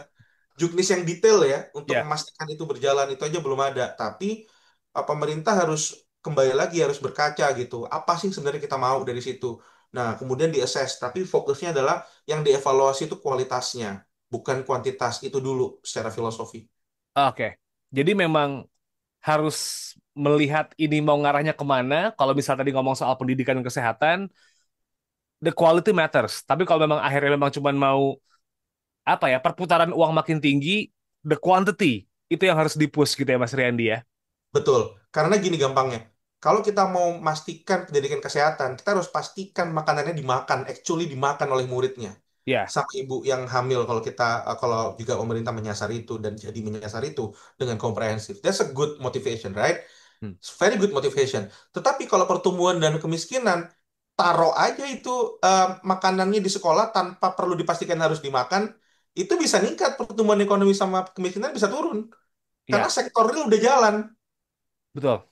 juknis yang detail ya untuk ya. memastikan itu berjalan itu aja belum ada. Tapi pemerintah harus kembali lagi harus berkaca gitu. Apa sih sebenarnya kita mau dari situ? Nah, kemudian diakses. Tapi fokusnya adalah yang dievaluasi itu kualitasnya, bukan kuantitas itu dulu secara filosofi. Oke. Jadi memang harus melihat ini mau ngarahnya kemana. Kalau misal tadi ngomong soal pendidikan dan kesehatan, the quality matters. Tapi kalau memang akhirnya memang cuma mau apa ya, perputaran uang makin tinggi, the quantity itu yang harus dipush gitu ya Mas Riyandi ya. Betul. Karena gini gampangnya. Kalau kita mau memastikan pendidikan kesehatan, kita harus pastikan makanannya dimakan, actually dimakan oleh muridnya. Ya. Sama ibu yang hamil kalau juga pemerintah menyasar itu dan jadi menyasar itu dengan komprehensif. That's a good motivation, right? Hmm. It's very good motivation. Tetapi kalau pertumbuhan dan kemiskinan, taruh aja itu makanannya di sekolah tanpa perlu dipastikan harus dimakan, itu bisa ningkat pertumbuhan ekonomi sama kemiskinan bisa turun. Karena Ya, sektor real udah jalan. betul.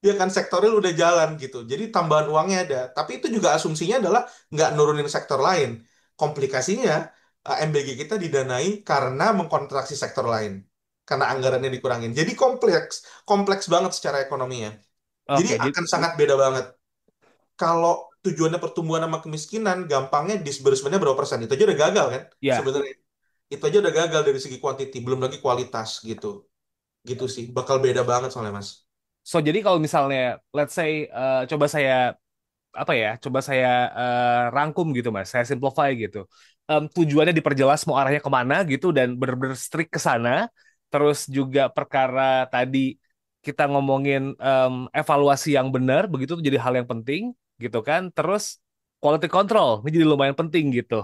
Ya kan sektor real udah jalan gitu. Jadi tambahan uangnya ada. Tapi itu juga asumsinya adalah nggak nurunin sektor lain. Komplikasinya MBG kita didanai karena mengkontraksi sektor lain. Karena anggarannya dikurangin. Jadi kompleks, kompleks banget secara ekonominya. Jadi Oke, jadi akan sangat beda banget. Kalau tujuannya pertumbuhan sama kemiskinan, gampangnya disbursementnya berapa persen? Itu aja udah gagal kan ya. sebenarnya. Itu aja udah gagal dari segi kuantiti, belum lagi kualitas gitu. Gitu sih, bakal beda banget soalnya Mas. So jadi kalau misalnya let's say coba saya apa ya? Coba saya rangkum gitu Mas, saya simplify gitu. Tujuannya diperjelas mau arahnya kemana gitu dan bener-bener strict ke sana. Terus juga perkara tadi kita ngomongin evaluasi yang benar, begitu tuh jadi hal yang penting gitu kan. Terus quality control ini jadi lumayan penting gitu.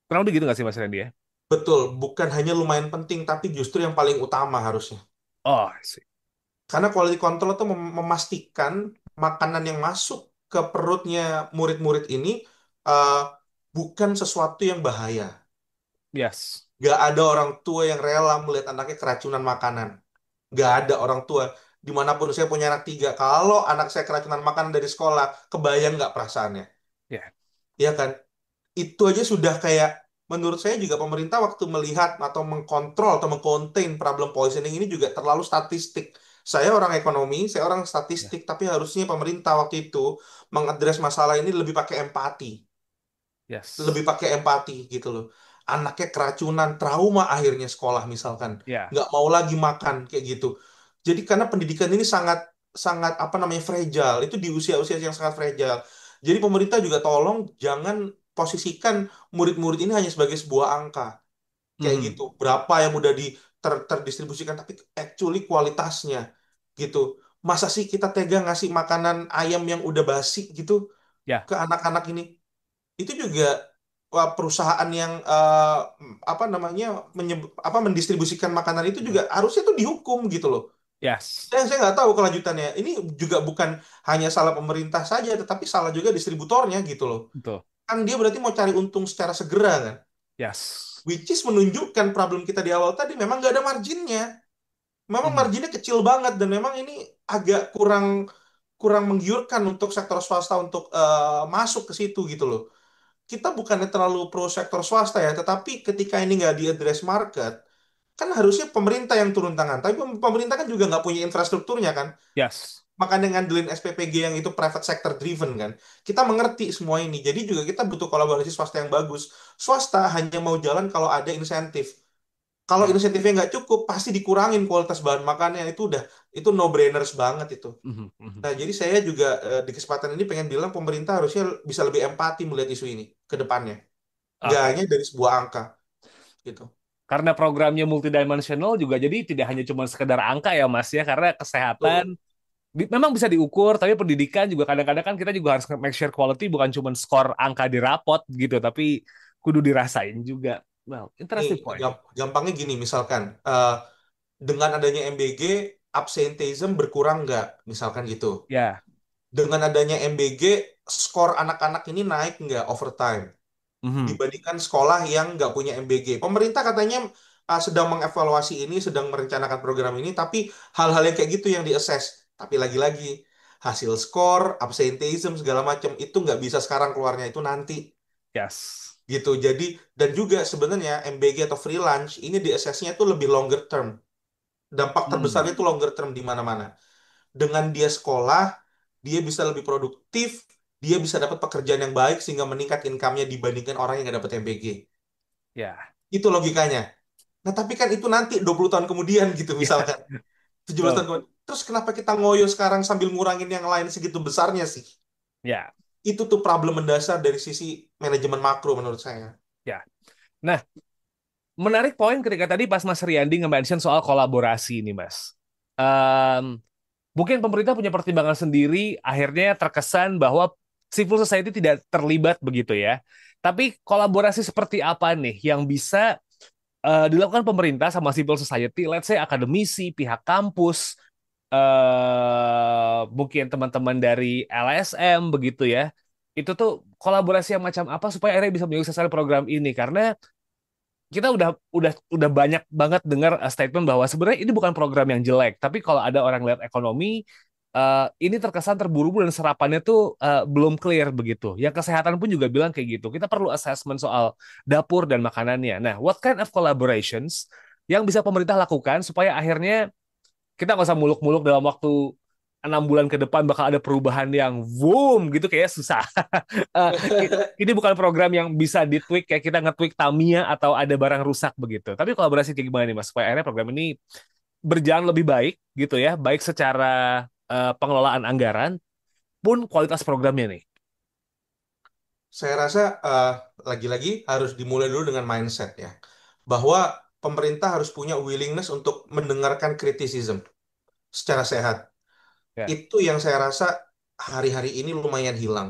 Kurang lebih gitu nggak sih Mas Randy ya? Betul, bukan hanya lumayan penting, tapi justru yang paling utama harusnya. Oh, I see. Karena quality control itu memastikan makanan yang masuk ke perutnya murid-murid ini uh, bukan sesuatu yang bahaya. Yes. Gak ada orang tua yang rela melihat anaknya keracunan makanan. Gak ada orang tua. Dimanapun saya punya anak tiga, kalau anak saya keracunan makanan dari sekolah, kebayang nggak perasaannya? Ya. Iya kan? Itu aja sudah kayak menurut saya juga pemerintah waktu melihat atau mengkontrol atau mengcontain problem poisoning ini juga terlalu statistik. Saya orang ekonomi, saya orang Ya. statistik, tapi harusnya pemerintah waktu itu mengadres masalah ini lebih pakai empati, lebih Yes. pakai empati gitu loh. Anaknya keracunan, trauma akhirnya sekolah misalkan, Ya. nggak mau lagi makan kayak gitu. Jadi karena pendidikan ini sangat sangat apa namanya fragile, itu di usia-usia yang sangat fragile. Jadi pemerintah juga tolong jangan posisikan murid-murid ini hanya sebagai sebuah angka kayak Mhm. gitu. Berapa yang udah terdistribusikan, tapi actually kualitasnya gitu. Masa sih kita tega ngasih makanan ayam yang udah basi gitu Ya. ke anak-anak ini? Itu juga wah, perusahaan yang apa namanya mendistribusikan makanan itu juga harusnya tuh dihukum gitu loh. Yes. Saya nggak tahu kelanjutannya. Ini juga bukan hanya salah pemerintah saja, tetapi salah juga distributornya gitu loh. Betul. Kan dia berarti mau cari untung secara segera kan. Yes. Which is menunjukkan problem kita di awal tadi memang nggak ada marginnya. Memang Mhm. marginnya kecil banget dan memang ini agak kurang kurang menggiurkan untuk sektor swasta untuk masuk ke situ gitu loh. Kita bukannya terlalu pro sektor swasta ya, tetapi ketika ini nggak diadres market, kan harusnya pemerintah yang turun tangan. Tapi pemerintah kan juga nggak punya infrastrukturnya kan. Yes. Makanya ngandelin SPPG yang itu private sector driven kan. Kita mengerti semua ini. Jadi juga kita butuh kolaborasi swasta yang bagus. Swasta hanya mau jalan kalau ada insentif. Kalau Ya. insentifnya nggak cukup, pasti dikurangin kualitas bahan makannya. Itu no brainers banget itu. Mhm. Mhm. Nah, jadi saya juga di kesempatan ini pengen bilang pemerintah harusnya bisa lebih empati melihat isu ini ke depannya. Nggak Oke. hanya dari sebuah angka gitu. Karena programnya multidimensional juga jadi tidak hanya cuma sekedar angka ya Mas ya, karena kesehatan Betul. memang bisa diukur, tapi pendidikan juga kadang-kadang kan kita juga harus make sure quality bukan cuma skor angka di rapot gitu, tapi kudu dirasain juga. Well, Nih, interesting point. gampangnya gini, misalkan dengan adanya MBG, absenteeism berkurang nggak? Misalkan gitu. Ya, Dengan adanya MBG, skor anak-anak ini naik nggak over time mhm. dibandingkan sekolah yang nggak punya MBG? Pemerintah katanya sedang mengevaluasi ini, sedang merencanakan program ini, tapi hal-hal yang kayak gitu yang di-assess. Tapi lagi-lagi, hasil skor, absenteeism, segala macam, itu nggak bisa sekarang keluarnya, itu nanti. Yes. Gitu. Jadi, dan juga sebenarnya MBG atau free lunch, ini di-assess-nya itu lebih longer term. Dampak terbesarnya Hmm. itu longer term di mana-mana. Dengan dia sekolah, dia bisa lebih produktif, dia bisa dapat pekerjaan yang baik sehingga meningkat income-nya dibandingkan orang yang nggak dapat MBG. Ya, Itu logikanya. Nah, tapi kan itu nanti 20 tahun kemudian gitu ya, misalkan. 17 betul. tahun kemudian. Terus kenapa kita ngoyo sekarang sambil ngurangin yang lain segitu besarnya sih? Ya, Itu tuh problem mendasar dari sisi manajemen makro menurut saya. ya. Nah, menarik poin ketika tadi pas Mas Riyandi nge-mention soal kolaborasi ini, Mas. Em, Mungkin pemerintah punya pertimbangan sendiri, akhirnya terkesan bahwa civil society tidak terlibat begitu ya. Tapi kolaborasi seperti apa nih yang bisa dilakukan pemerintah sama civil society, let's say akademisi, pihak kampus, mungkin teman-teman dari LSM begitu ya. Itu tuh kolaborasi yang macam apa supaya akhirnya bisa menyukseskan program ini karena kita udah banyak banget dengar statement bahwa sebenarnya ini bukan program yang jelek, tapi kalau ada orang lihat ekonomi ini terkesan terburu-buru dan serapannya tuh belum clear begitu. Yang kesehatan pun juga bilang kayak gitu. Kita perlu assessment soal dapur dan makanannya. Nah, what kind of collaborations yang bisa pemerintah lakukan supaya akhirnya kita nggak usah muluk-muluk dalam waktu 6 bulan ke depan bakal ada perubahan yang boom gitu kayak susah. Eh, ini bukan program yang bisa ditweak kayak kita nge-tweak Tamiya atau ada barang rusak begitu. Tapi kolaborasi kayak gimana nih Mas supaya akhirnya program ini berjalan lebih baik gitu ya, baik secara pengelolaan anggaran pun kualitas programnya nih. Saya rasa lagi-lagi harus dimulai dulu dengan mindset ya. Bahwa pemerintah harus punya willingness untuk mendengarkan criticism secara sehat. Ya, Itu yang saya rasa hari-hari ini lumayan hilang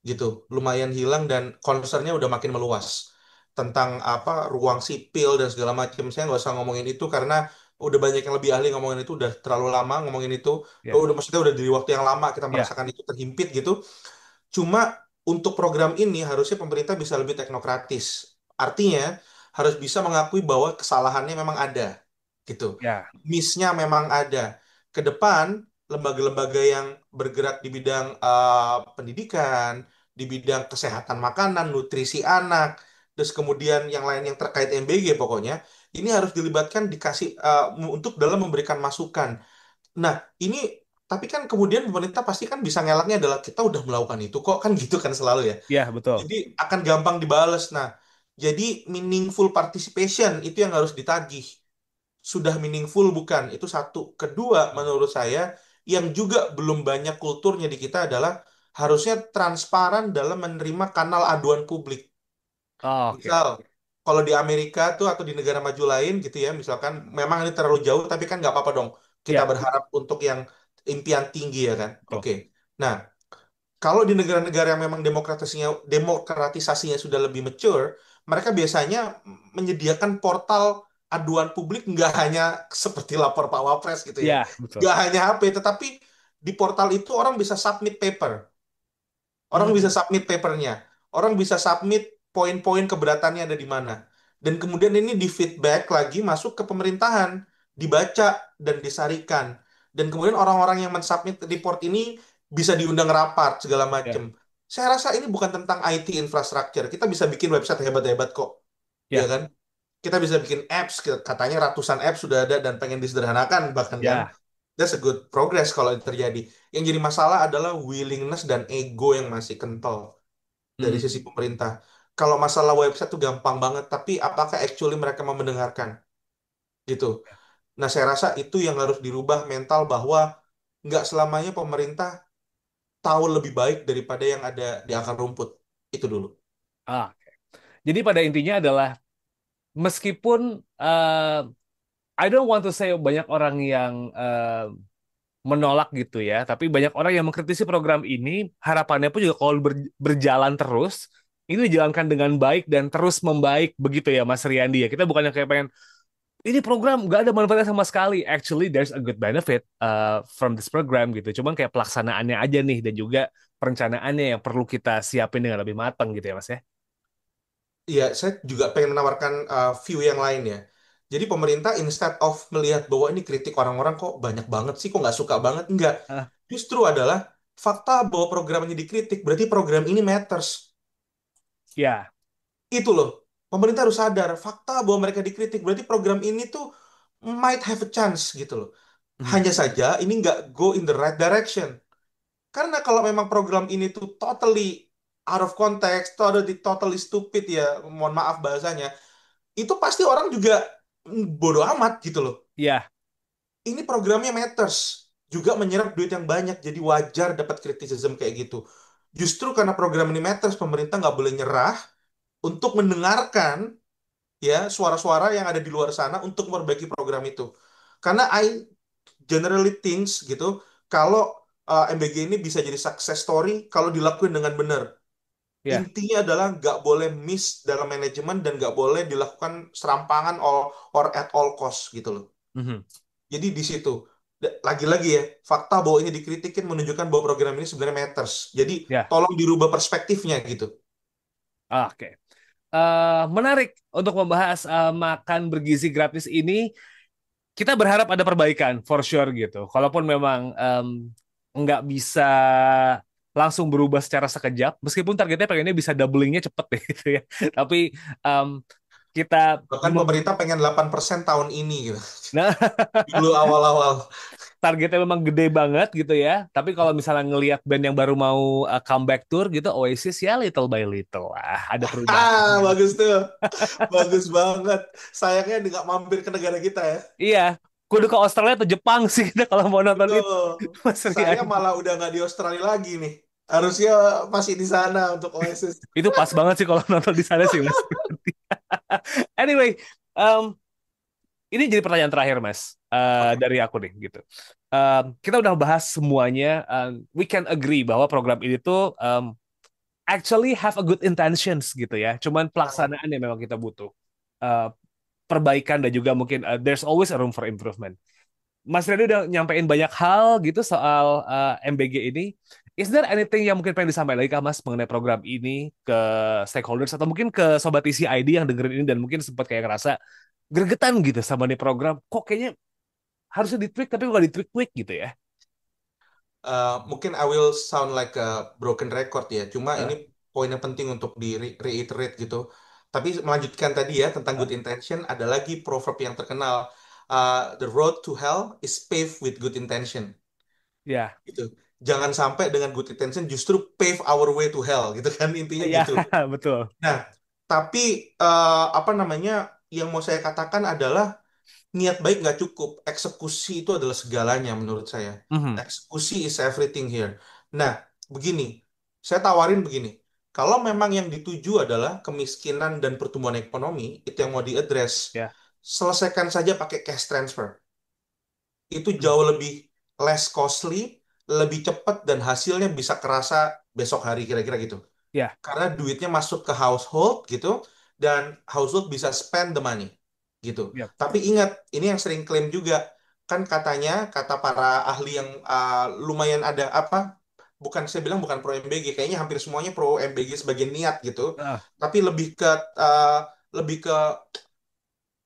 gitu. Lumayan hilang dan concernnya udah makin meluas tentang apa ruang sipil dan segala macam. Saya nggak usah ngomongin itu karena udah banyak yang lebih ahli ngomongin itu, udah terlalu lama ngomongin itu. ya, Udah maksudnya udah dari waktu yang lama kita ya, merasakan itu terhimpit gitu. Cuma untuk program ini harusnya pemerintah bisa lebih teknokratis. Artinya harus bisa mengakui bahwa kesalahannya memang ada, gitu. ya, Miss-nya memang ada. Ke depan, lembaga-lembaga yang bergerak di bidang pendidikan, di bidang kesehatan makanan, nutrisi anak, terus kemudian yang lain yang terkait MBG pokoknya, ini harus dilibatkan dikasih untuk dalam memberikan masukan. Nah, ini tapi kan kemudian pemerintah pasti kan bisa ngelaknya adalah kita udah melakukan itu kok kan gitu kan selalu ya. ya betul. Jadi akan gampang dibales. Nah, jadi meaningful participation itu yang harus ditagih. Sudah meaningful bukan? Itu satu. Kedua, menurut saya yang juga belum banyak kulturnya di kita adalah harusnya transparan dalam menerima kanal aduan publik. Oh, oke. Misal, kalau di Amerika tuh atau di negara maju lain gitu ya, misalkan memang ini terlalu jauh, tapi kan nggak apa-apa dong. Kita Ya, berharap untuk yang impian tinggi ya kan. betul. Oke. Nah, kalau di negara-negara yang memang demokratisasinya sudah lebih mature, mereka biasanya menyediakan portal aduan publik nggak hanya seperti lapor Pak Wapres gitu ya, Ya, betul. nggak hanya HP, tetapi di portal itu orang bisa submit paper. Orang bisa Hmm, submit papernya. Orang bisa submit poin-poin keberatannya ada di mana. Dan kemudian ini di feedback lagi masuk ke pemerintahan, dibaca dan disarikan. Dan kemudian orang-orang yang mensubmit report ini bisa diundang rapat segala macam. ya, Saya rasa ini bukan tentang IT infrastructure. Kita bisa bikin website hebat-hebat kok. Ya ya, kan? Kita bisa bikin apps, katanya ratusan apps sudah ada dan pengen disederhanakan bahkan kan. ya. That's a good progress kalau itu terjadi. Yang jadi masalah adalah willingness dan ego yang masih kental dari sisi Hmm. pemerintah. Kalau masalah website tuh gampang banget, tapi apakah actually mereka mau mendengarkan gitu? Nah, saya rasa itu yang harus dirubah mental bahwa nggak selamanya pemerintah tahu lebih baik daripada yang ada di akar rumput. Itu dulu. Ah, jadi pada intinya adalah meskipun I don't want to say banyak orang yang menolak gitu ya. Tapi banyak orang yang mengkritisi program ini, harapannya pun juga kalau berjalan terus, ini dijalankan dengan baik dan terus membaik begitu ya Mas Riyandi ya. Kita bukannya kayak pengen ini program nggak ada manfaatnya sama sekali. Actually, there's a good benefit from this program gitu. Cuman kayak pelaksanaannya aja nih dan juga perencanaannya yang perlu kita siapin dengan lebih matang gitu ya Mas ya. Iya, saya juga pengen menawarkan view yang lain ya. Jadi pemerintah instead of melihat bahwa ini kritik orang-orang kok banyak banget sih, kok nggak suka banget, enggak. Ah, Justru adalah fakta bahwa program ini dikritik, berarti program ini matters. ya, Itu loh. Pemerintah harus sadar, fakta bahwa mereka dikritik, berarti program ini tuh might have a chance gitu loh. mhm, Hanya saja ini nggak go in the right direction. Karena kalau memang program ini tuh totally out of context, totally stupid ya, mohon maaf bahasanya, itu pasti orang juga bodoh amat gitu loh. ya, Ini programnya matters, juga menyerap duit yang banyak, jadi wajar dapat criticism kayak gitu. Justru karena program ini matters, pemerintah nggak boleh nyerah untuk mendengarkan ya suara-suara yang ada di luar sana untuk memperbaiki program itu. Karena I generally thinks gitu, kalau MBG ini bisa jadi success story kalau dilakuin dengan benar. ya, Intinya adalah nggak boleh miss dalam manajemen dan nggak boleh dilakukan serampangan or at all cost gitu loh. mhm, Jadi di situ lagi-lagi ya fakta bahwa ini dikritikin menunjukkan bahwa program ini sebenarnya matters. Jadi ya. tolong dirubah perspektifnya gitu. Oke. Menarik untuk membahas makan bergizi gratis ini. Kita berharap ada perbaikan for sure gitu. Kalaupun memang nggak bisa langsung berubah secara sekejap, meskipun targetnya pengennya bisa doublingnya cepet deh gitu ya. Tapi em, kita Bahkan pemerintah pengen 8% tahun ini gitu. nah Dulu awal-awal. targetnya memang gede banget gitu ya. Tapi kalau misalnya ngelihat band yang baru mau comeback tour gitu, Oasis ya little by little lah ada perubahan. Bagus tuh. Bagus banget. Sayangnya nggak mampir ke negara kita ya. Iya, kudu ke Australia atau Jepang sih kita kalau mau nonton itu Betul. Mas Saya Rian. malah udah nggak di Australia lagi nih. Harusnya masih di sana untuk Oasis. Itu pas banget sih kalau nonton di sana sih Mas. Anyway, um, ini jadi pertanyaan terakhir Mas Oke. dari aku nih gitu. Kita udah bahas semuanya. We can agree bahwa program ini tuh actually have a good intentions gitu ya. Cuman Ah, pelaksanaan yang memang kita butuh. Uh, Perbaikan dan juga mungkin there's always a room for improvement. Mas Redi udah nyampein banyak hal gitu soal MBG ini. Is there anything yang mungkin pengen disampaikan lagi kah Mas mengenai program ini ke stakeholders atau mungkin ke sobat TCID yang dengerin ini dan mungkin sempat kayak ngerasa gregetan gitu sama nih program. Kok kayaknya harusnya di-tweak tapi nggak di-tweak-tweak gitu ya. mungkin I will sound like a broken record ya. Cuma ini Hah? poin yang penting untuk di reiterate gitu. Tapi melanjutkan tadi ya tentang Hah? good intention, ada lagi proverb yang terkenal. The road to hell is paved with good intention. Ya, Gitu. Jangan sampai dengan good intention justru pave our way to hell gitu kan intinya ya gitu. betul. Nah, tapi apa namanya yang mau saya katakan adalah niat baik nggak cukup. Eksekusi itu adalah segalanya menurut saya. Mhm. Eksekusi is everything here. Nah, begini, saya tawarin begini. Kalau memang yang dituju adalah kemiskinan dan pertumbuhan ekonomi, itu yang mau diadres, Ya. selesaikan saja pakai cash transfer. Itu Mhm. jauh lebih less costly, lebih cepat dan hasilnya bisa kerasa besok hari kira-kira gitu. Ya. Karena duitnya masuk ke household gitu dan household bisa spend the money gitu. Ya. Tapi ingat, ini yang sering klaim juga kan katanya kata para ahli yang lumayan ada apa? Bukan saya bilang bukan pro MBG, kayaknya hampir semuanya pro MBG sebagai niat gitu. Ah, Tapi uh, lebih ke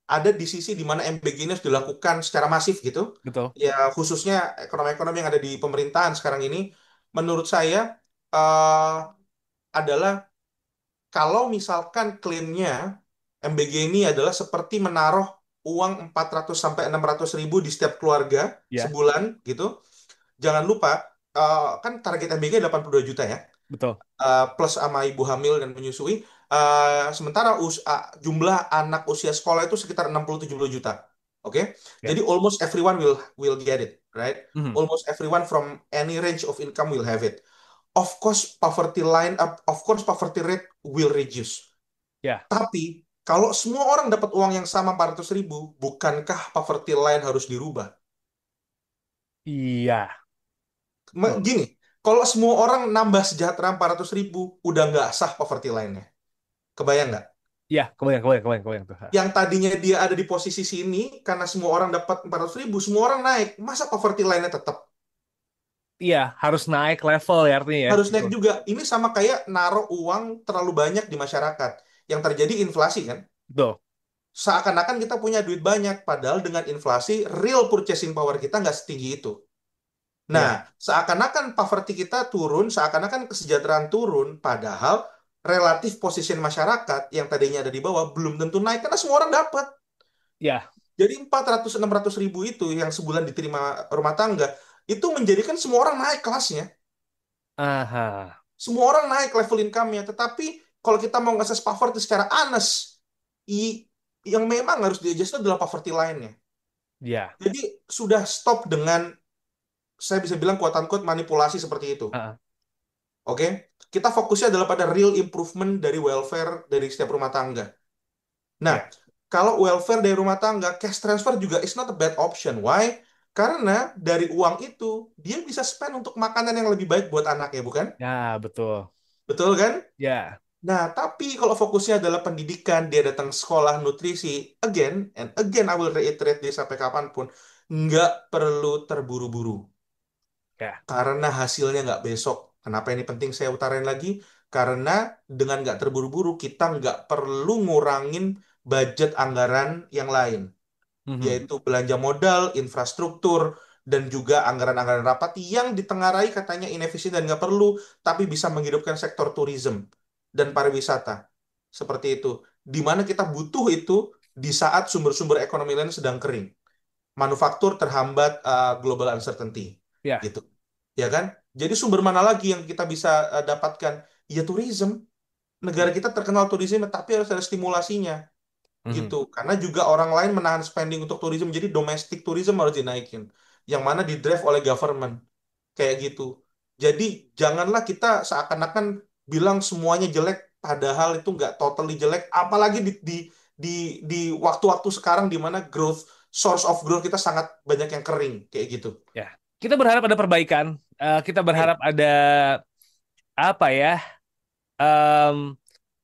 ada di sisi di mana MBG ini harus dilakukan secara masif gitu. betul. Ya khususnya ekonomi-ekonomi yang ada di pemerintahan sekarang ini, menurut saya eh, adalah kalau misalkan klaimnya MBG ini adalah seperti menaruh uang 400 sampai 600 ribu di setiap keluarga Ya, sebulan gitu, jangan lupa kan target MBG 82 juta ya, betul. plus sama ibu hamil dan menyusui. Sementara jumlah anak usia sekolah itu sekitar 60-70 juta. Oke, Ya. jadi almost everyone will get it, right? Mhm. Almost everyone from any range of income will have it. Of course poverty rate will reduce. Ya. Tapi kalau semua orang dapat uang yang sama 400 ribu, bukankah poverty line harus dirubah? Iya, betul. Gini, kalau semua orang nambah sejahtera 400.000, udah nggak sah poverty line-nya. Kebayang nggak? Iya, kebayang tuh. Yang tadinya dia ada di posisi sini, karena semua orang dapat 400.000, semua orang naik. Masa poverty line-nya tetap? Iya, harus naik level ya artinya ya. Harus naik Betul. juga. Ini sama kayak naruh uang terlalu banyak di masyarakat. Yang terjadi inflasi kan? Betul. Seakan-akan kita punya duit banyak, padahal dengan inflasi, real purchasing power kita nggak setinggi itu. Nah, Iya, seakan-akan poverty kita turun, seakan-akan kesejahteraan turun, padahal relatif position masyarakat yang tadinya ada di bawah belum tentu naik karena semua orang dapat. iya. Jadi 400-600 ribu itu yang sebulan diterima rumah tangga, itu menjadikan semua orang naik kelasnya. Aha, Semua orang naik level income-nya. Tetapi kalau kita mau nge-assess poverty secara honest, yang memang harus di-adjust itu adalah poverty line-nya. iya. Jadi sudah stop dengan, saya bisa bilang quote-unquote manipulasi seperti itu. Ah, Oke, kita fokusnya adalah pada real improvement dari welfare dari setiap rumah tangga. Nah, iya. kalau welfare dari rumah tangga, cash transfer juga is not a bad option. Why? Karena dari uang itu dia bisa spend untuk makanan yang lebih baik buat anaknya, bukan? Ya, betul. Betul kan? Ya. Nah, tapi kalau fokusnya adalah pendidikan, dia datang sekolah nutrisi, again and again I will reiterate this sampai kapanpun, nggak perlu terburu-buru. Ya. Karena hasilnya nggak besok. Kenapa ini penting saya utarain lagi? Karena dengan nggak terburu-buru, kita nggak perlu ngurangin budget anggaran yang lain, Mhm. yaitu belanja modal, infrastruktur, dan juga anggaran-anggaran rapat yang ditengarai katanya inefisien dan nggak perlu, tapi bisa menghidupkan sektor tourism dan pariwisata. Seperti itu. Di mana kita butuh itu di saat sumber-sumber ekonomi lain sedang kering. Manufaktur terhambat global uncertainty. Ya. Gitu. Ya kan? Jadi sumber mana lagi yang kita bisa dapatkan? Ya tourism. Negara kita terkenal tourism, tapi harus ada stimulasinya Mhm. gitu, karena juga orang lain menahan spending untuk tourism, jadi domestic tourism harus dinaikin, yang mana di drive oleh government kayak gitu. Jadi janganlah kita seakan-akan bilang semuanya jelek, padahal itu nggak totally jelek, apalagi di di waktu-waktu sekarang di mana growth, source of growth kita sangat banyak yang kering kayak gitu. Ya. Kita berharap ada perbaikan. Kita Amin. berharap ada apa ya? em,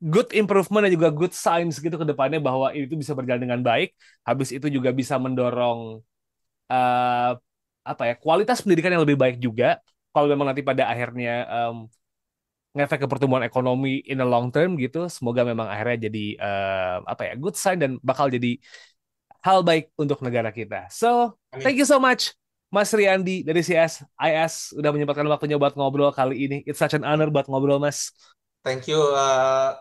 Good improvement dan juga good signs gitu ke depannya bahwa itu bisa berjalan dengan baik. Habis itu juga bisa mendorong eh, apa ya? Kualitas pendidikan yang lebih baik juga. Kalau memang nanti pada akhirnya ngefek ke pertumbuhan ekonomi in the long term gitu, semoga memang akhirnya jadi apa ya? Good sign dan bakal jadi hal baik untuk negara kita. So, thank Amin. you so much, Mas Riyandi dari CSIS udah menyempatkan waktunya buat ngobrol kali ini. It's such an honor buat ngobrol, Mas. Thank you,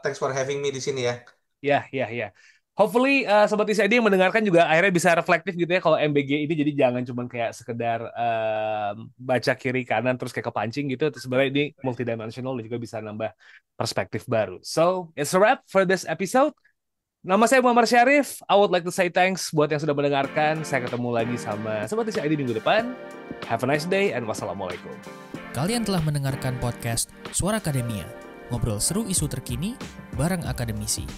thanks for having me di sini ya. Ya, ya, ya. Hopefully Sobat ICD yang mendengarkan juga akhirnya bisa reflektif gitu ya kalau MBG ini, jadi jangan cuma kayak sekedar baca kiri kanan terus kayak kepancing gitu. Terus sebenarnya ini multidimensional dan juga bisa nambah perspektif baru. So, it's a wrap for this episode. Nama saya Muhammad Syarif. I would like to say thanks buat yang sudah mendengarkan. Saya ketemu lagi sama Sobat ICD minggu depan. Have a nice day and wassalamualaikum. Kalian telah mendengarkan podcast Suara Akademia, ngobrol seru isu terkini bareng akademisi.